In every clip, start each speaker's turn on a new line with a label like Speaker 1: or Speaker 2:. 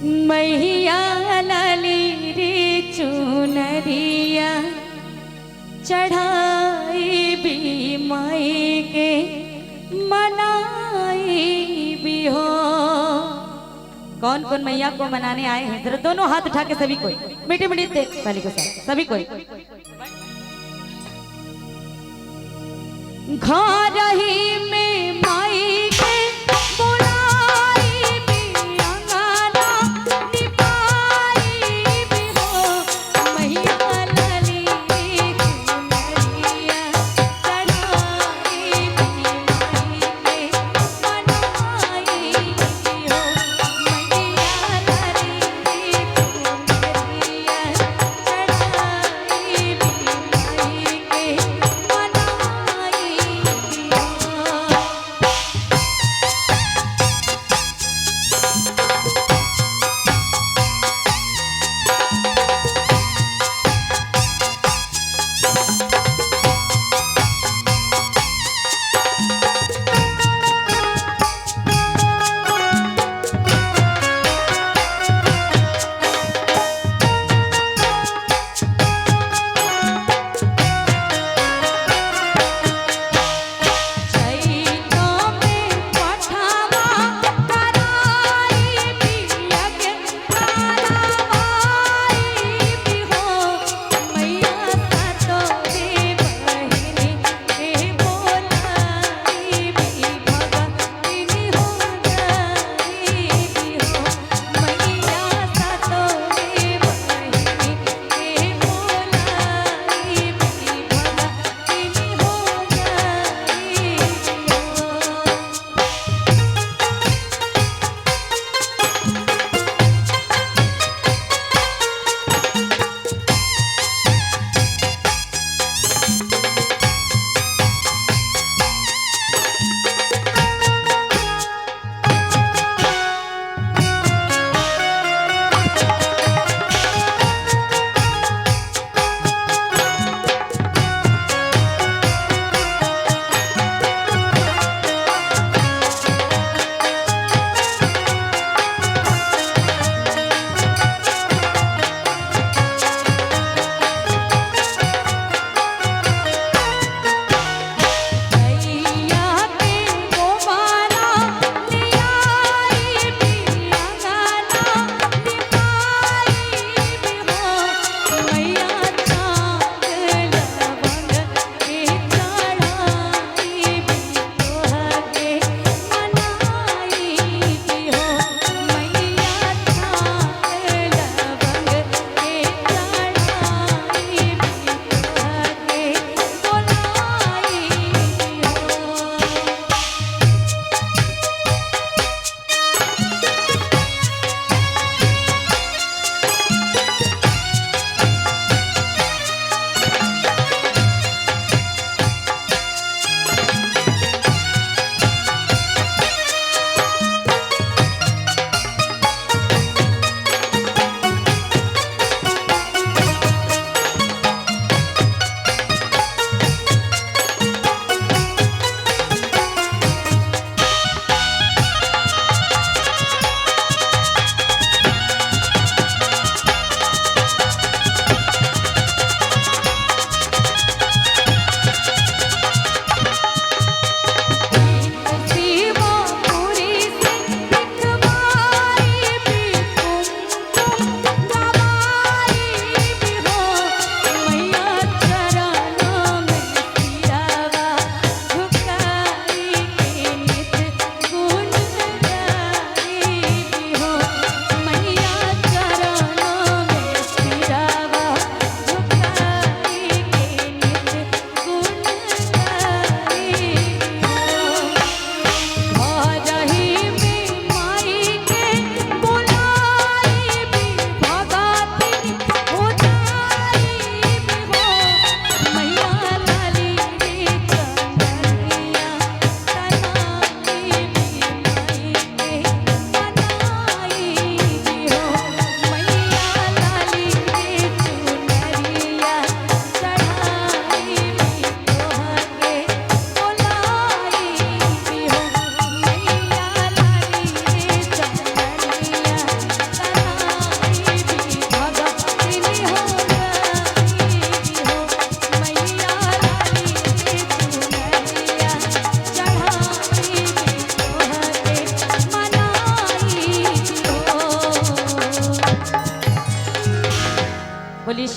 Speaker 1: मैया लाली रे चुनरिया चढ़ाई भी माई के मनाई भी हो। कौन कौन मैया को मनाने आए हैं जरा दोनों हाथ उठा के सभी कोई मीठी मीठी देख पहले के साथ सभी कोई। घर ही में माई के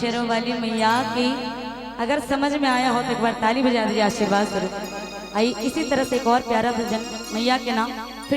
Speaker 1: शेरों वाली मैया की। अगर समझ में आया हो तो एक बार ताली बजा दीजिए आशीर्वाद स्वरूप। आई इसी तरह से एक और प्यारा भजन मैया के नाम